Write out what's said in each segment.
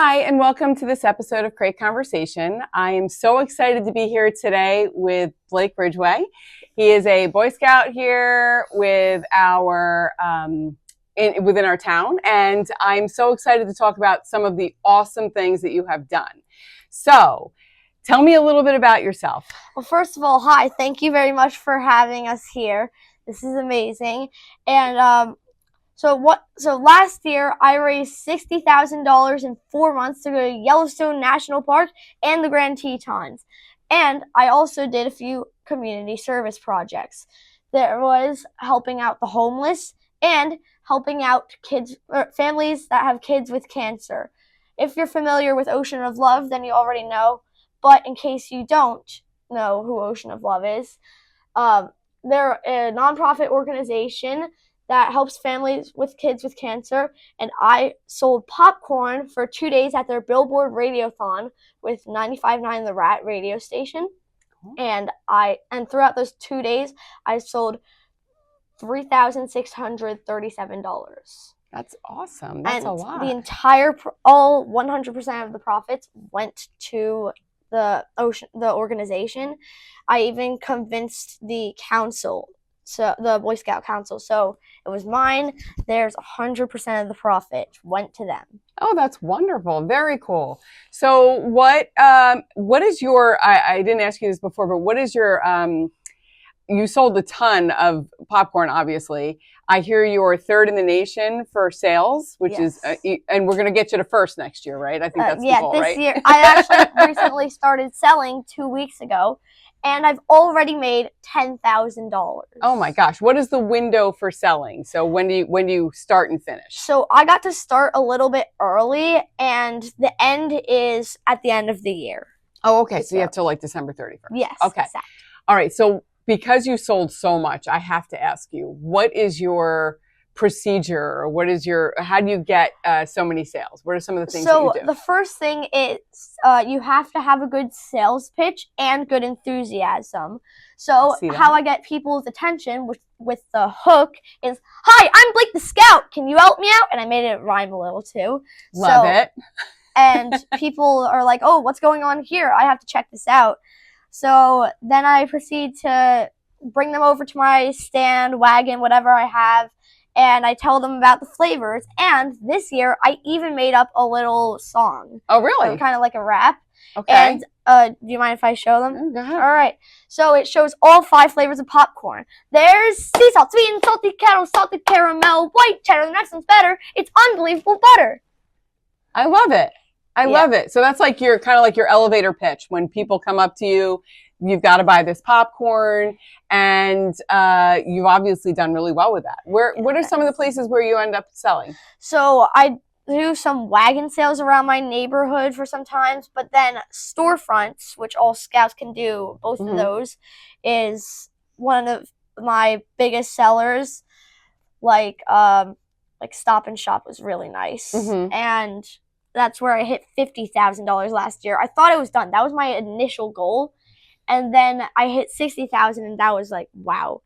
Hi, and welcome to this episode of Crate Conversation. I am so excited to be here today with Blake Ridgeway. He is a Boy Scout here with within our town, and I'm so excited to talk about some of the awesome things that you have done. So, tell me a little bit about yourself. Well, first of all, hi. Thank you very much for having us here. This is amazing. And So last year I raised $60,000 in 4 months to go to Yellowstone National Park and the Grand Tetons. And I also did a few community service projects. There was helping out the homeless and helping out families that have kids with cancer. If you're familiar with Ocean of Love, then you already know. But in case you don't know who Ocean of Love is, they're a nonprofit organization that helps families with kids with cancer, and I sold popcorn for 2 days at their Billboard Radiothon with 95.9 The Rat radio station. And throughout those 2 days, I sold $3,637. That's awesome. That's a lot. The entire, all 100% of the profits went to the organization. I even convinced the council, so the Boy Scout Council. So it was mine. There's 100% of the profit went to them. Oh, that's wonderful. Very cool. So what is your, I didn't ask you this before, but what is your, you sold a ton of popcorn, obviously. I hear you're third in the nation for sales, which Yes. is, and we're going to get you to first next year, right? I think that's the goal, right? This year. I actually recently started selling 2 weeks ago, and I've already made $10,000. Oh my gosh. What is the window for selling? So when do you start and finish? So I got to start a little bit early, and the end is at the end of the year. Oh, okay. So you have till like December 31st. Yes. Okay. Exactly. All right. So because you sold so much, I have to ask you, what is your procedure, or how do you get so many sales? What are some of the things that you do? So the first thing is you have to have a good sales pitch and good enthusiasm. So how I get people's attention with the hook is, "Hi, I'm Blake the Scout. Can you help me out?" And I made it rhyme a little too. Love it. And people are like, "Oh, what's going on here? I have to check this out." So then I proceed to bring them over to my stand, wagon, whatever I have, and I tell them about the flavors. And this year, I even made up a little song. Oh, really? Kind of like a rap. Okay. And do you mind if I show them? Go ahead. All right. So it shows all 5 flavors of popcorn. There's sea salt, sweet and salty kettle, salted caramel, white cheddar. The next one's better. It's unbelievable butter. I love it. I love it. So that's like your kind of like your elevator pitch. When people come up to you, you've got to buy this popcorn, and you've obviously done really well with that. What are some of the places where you end up selling? So I do some wagon sales around my neighborhood for sometimes, but then storefronts, which all scouts can do, both of those, is one of my biggest sellers. Like Stop and Shop was really nice, and that's where I hit $50,000 last year. I thought it was done. That was my initial goal. And then I hit $60,000, and that was like, wow.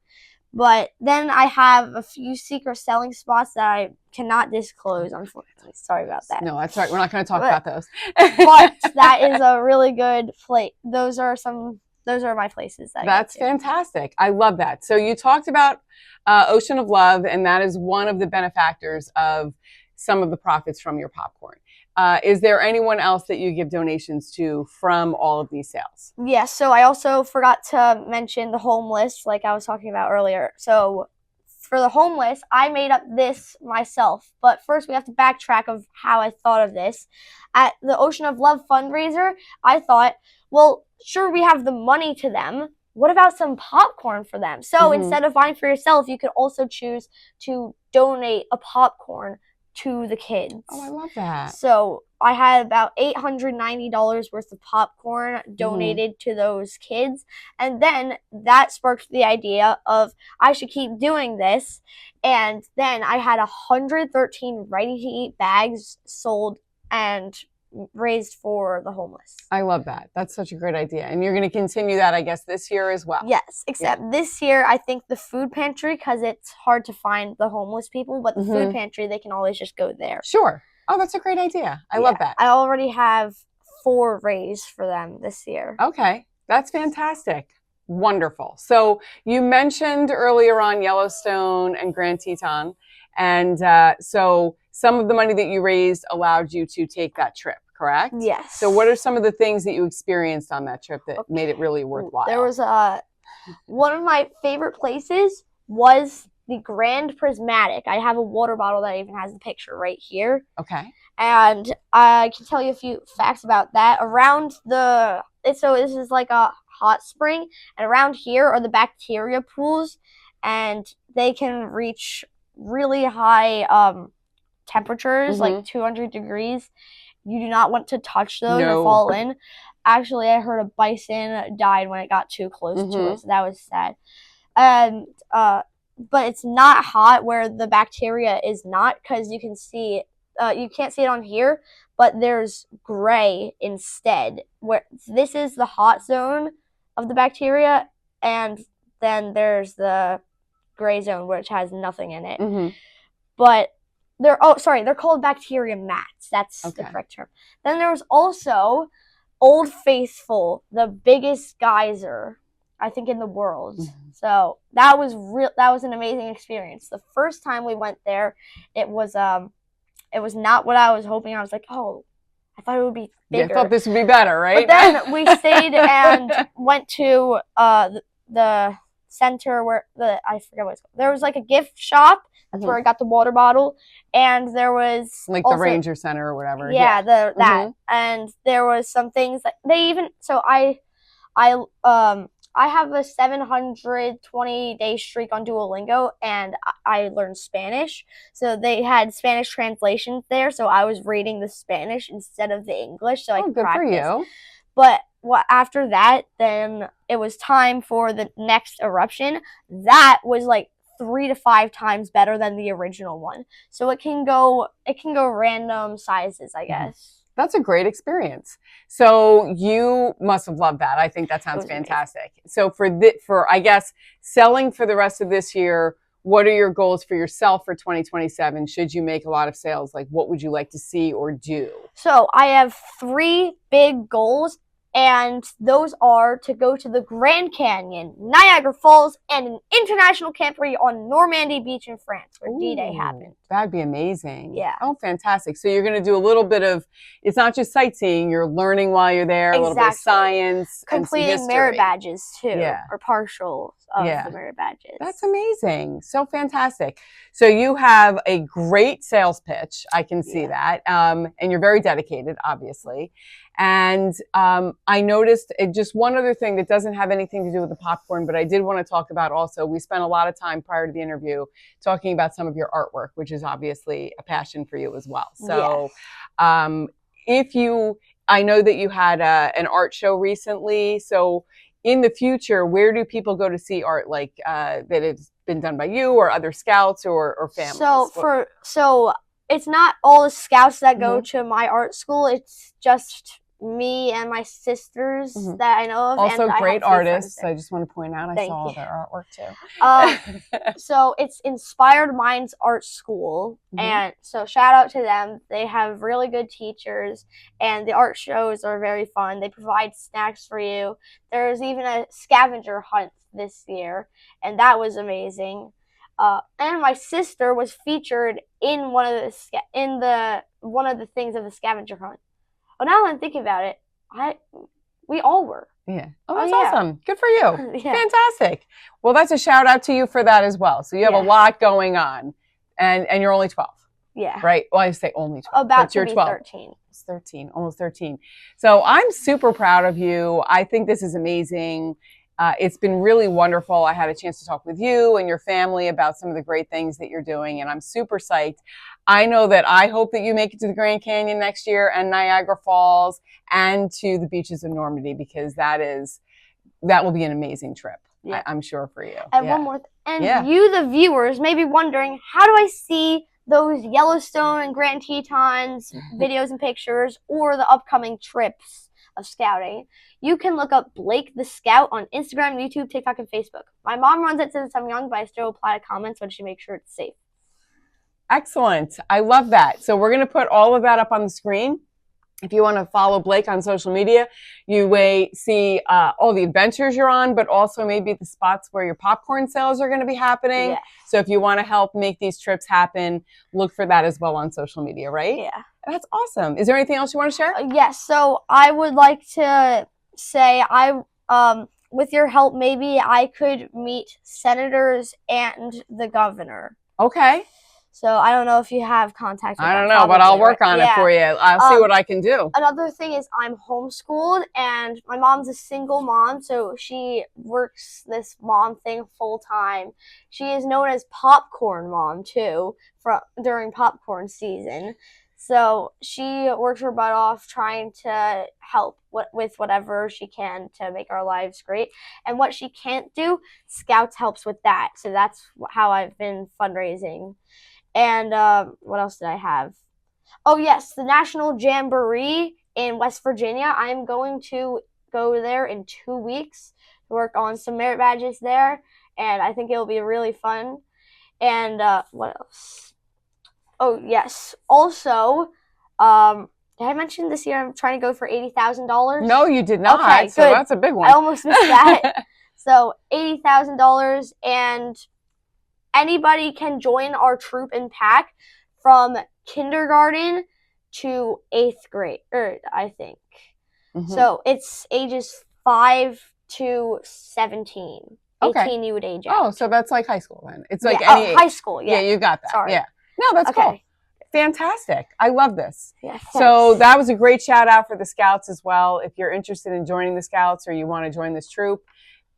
But then I have a few secret selling spots that I cannot disclose, unfortunately. Sorry about that. No, that's right. We're not going to talk about those. But that is a really good place. Those are my places. That's fantastic. I love that. So you talked about Ocean of Love, and that is one of the benefactors of some of the profits from your popcorn. Is there anyone else that you give donations to from all of these sales? Yes. So I also forgot to mention the homeless, like I was talking about earlier. So for the homeless, I made up this myself. But first, we have to backtrack of how I thought of this. At the Ocean of Love fundraiser, I thought, well, sure, we have the money to them. What about some popcorn for them? So instead of buying for yourself, you could also choose to donate a popcorn to the kids. Oh, I love that. So I had about $890 worth of popcorn donated to those kids. And then that sparked the idea of I should keep doing this. And then I had 113 ready-to-eat bags sold and raised for the homeless. I love that. That's such a great idea. And you're going to continue that, I guess, this year as well. Yes, except this year, I think the food pantry, because it's hard to find the homeless people, but the food pantry, they can always just go there. Sure. Oh, that's a great idea. I Yeah, love that. I already have 4 raised for them this year. Okay, that's fantastic. Wonderful. So you mentioned earlier on Yellowstone and Grand Teton, and so some of the money that you raised allowed you to take that trip, correct? Yes. So what are some of the things that you experienced on that trip that made it really worthwhile? There was one of my favorite places was the Grand Prismatic. I have a water bottle that even has the picture right here. Okay. And I can tell you a few facts about that. So this is like a hot spring, and around here are the bacteria pools, and they can reach really high temperatures, like 200 degrees. You do not want to touch those or fall in. Actually, I heard a bison died when it got too close to it, so that was sad. And but it's not hot where the bacteria is not, because you can see you can't see it on here, but there's gray instead. Where this is the hot zone of the bacteria, and then there's the gray zone which has nothing in it. But they're called bacteria mats. That's the correct term. Then there was also Old Faithful, the biggest geyser, I think, in the world. So that was an amazing experience. The first time we went there, it was not what I was hoping. I was like, oh, I thought it would be bigger. Yeah, I thought this would be better, right? But then we stayed and went to the center where I forget what it's called. There was like a gift shop. That's where I got the water bottle, and there was like also the Ranger Center or whatever. Yeah, that, and there was some things that they even. So I have a 720-day streak on Duolingo, and I learned Spanish. So they had Spanish translations there, so I was reading the Spanish instead of the English, so I could practice. Good for you. But after that, then it was time for the next eruption. That was like 3 to 5 times better than the original one. So it can go random sizes, I guess. That's a great experience. So you must have loved that. I think that sounds fantastic. Amazing. So for I guess selling for the rest of this year, what are your goals for yourself for 2027? Should you make a lot of sales? Like, what would you like to see or do? So I have 3 big goals, and those are to go to the Grand Canyon, Niagara Falls, and an international camp on Normandy Beach in France, where D-Day happened. That'd be amazing. Yeah. Oh, fantastic. So you're going to do a little bit of, it's not just sightseeing, you're learning while you're there, a little bit of science, completing merit badges too, or partial of the merit badges. That's amazing. So fantastic. So you have a great sales pitch. I can see that. And you're very dedicated, obviously. And I noticed just one other thing that doesn't have anything to do with the popcorn, but I did want to talk about also, we spent a lot of time prior to the interview talking about some of your artwork, which is obviously a passion for you as well. So I know that you had an art show recently. So in the future, where do people go to see art like that has been done by you or other scouts or families? So it's not all the scouts that go to my art school. It's just me and my sisters that I know of. Also and great artists. I just want to point out I saw their artwork too. So it's Inspired Minds Art School, and so shout out to them. They have really good teachers, and the art shows are very fun. They provide snacks for you. There's even a scavenger hunt this year, and that was amazing. And my sister was featured in one of the things of the scavenger hunt. Well, now that I'm thinking about it, we all were. Yeah. Oh, that's awesome. Good for you. Fantastic. Well, that's a shout out to you for that as well. So you have a lot going on, and you're only 12. Yeah. Right. Well, I say only 12. About to you're be 12. 13. It's 13, almost 13. So I'm super proud of you. I think this is amazing. It's been really wonderful. I had a chance to talk with you and your family about some of the great things that you're doing, and I'm super psyched. I know that I hope that you make it to the Grand Canyon next year and Niagara Falls and to the beaches of Normandy, because that will be an amazing trip. Yeah. I'm sure for you. And one more you, the viewers, may be wondering, how do I see those Yellowstone and Grand Tetons videos and pictures, or the upcoming trips of scouting? You can look up Blake the Scout on Instagram, YouTube, TikTok, and Facebook. My mom runs it since I'm young, but I still reply to comments when she makes sure it's safe. Excellent. I love that. So we're going to put all of that up on the screen. If you want to follow Blake on social media, you may see all the adventures you're on, but also maybe the spots where your popcorn sales are going to be happening. Yeah. So if you want to help make these trips happen, look for that as well on social media, right? Yeah. That's awesome. Is there anything else you want to share? Yes. So I would like to say with your help, maybe I could meet senators and the governor. Okay. So I don't know if you have contact with I don't them, know, but I'll work right? on it for you. I'll see what I can do. Another thing is I'm homeschooled, and my mom's a single mom, so she works this mom thing full time. She is known as Popcorn Mom too, during popcorn season. So she works her butt off trying to help with whatever she can to make our lives great. And what she can't do, Scouts helps with that. So that's how I've been fundraising. And what else did I have? Oh, yes, the National Jamboree in West Virginia. I'm going to go there in 2 weeks to work on some merit badges there. And I think it'll be really fun. And what else? Oh, yes. Also, did I mention this year I'm trying to go for $80,000? No, you did not. Okay, so good. That's a big one. I almost missed that. So $80,000, and anybody can join our troop and pack from kindergarten to 8th grade, I think. Mm-hmm. So it's ages 5 to 17. Okay. 18 you would age out. Oh, so that's like high school then. It's like any age. High school, yeah. Yeah, you got that. Sorry. Yeah. No, that's okay. Cool. Fantastic. I love this. Yeah, so that was a great shout out for the Scouts as well. If you're interested in joining the Scouts or you want to join this troop,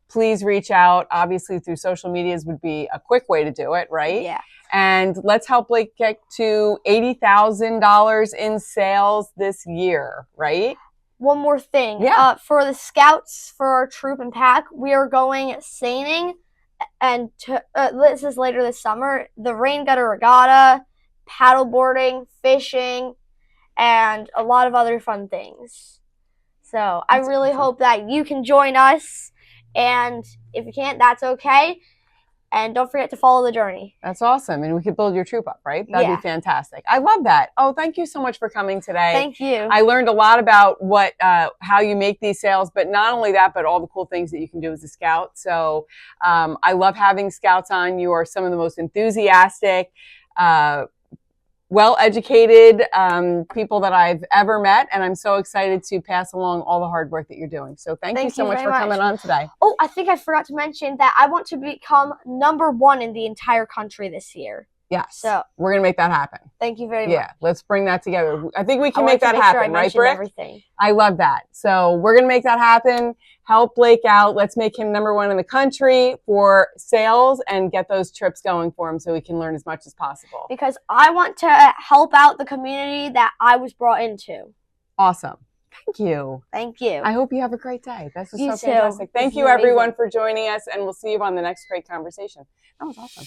please reach out. Obviously, through social medias would be a quick way to do it, right? Yeah. And let's help Blake get to $80,000 in sales this year, right? One more thing. Yeah. For the Scouts, for our troop and pack, we are going seining, and this is later this summer. The rain gutter regatta, paddleboarding, fishing, and a lot of other fun things. So I really hope that you can join us. And if you can't, that's okay. And don't forget to follow the journey. That's awesome. And we could build your troop up, right? That'd be fantastic. I love that. Oh, thank you so much for coming today. Thank you. I learned a lot about how you make these sales, but not only that, but all the cool things that you can do as a Scout. So I love having Scouts on. You are some of the most enthusiastic, well-educated people that I've ever met, and I'm so excited to pass along all the hard work that you're doing. So thank you so much for coming on today. Oh, I think I forgot to mention that I want to become #1 in the entire country this year. Yes. So we're going to make that happen. Thank you very much. Yeah, let's bring that together. I think we can make that happen, right, Brick? Everything. I love that. So we're going to make that happen. Help Blake out. Let's make him #1 in the country for sales and get those trips going for him so he can learn as much as possible. Because I want to help out the community that I was brought into. Awesome. Thank you. Thank you. I hope you have a great day. This was so too. fantastic. Thank you, everyone, for joining us, and we'll see you on the next great conversation. That was awesome.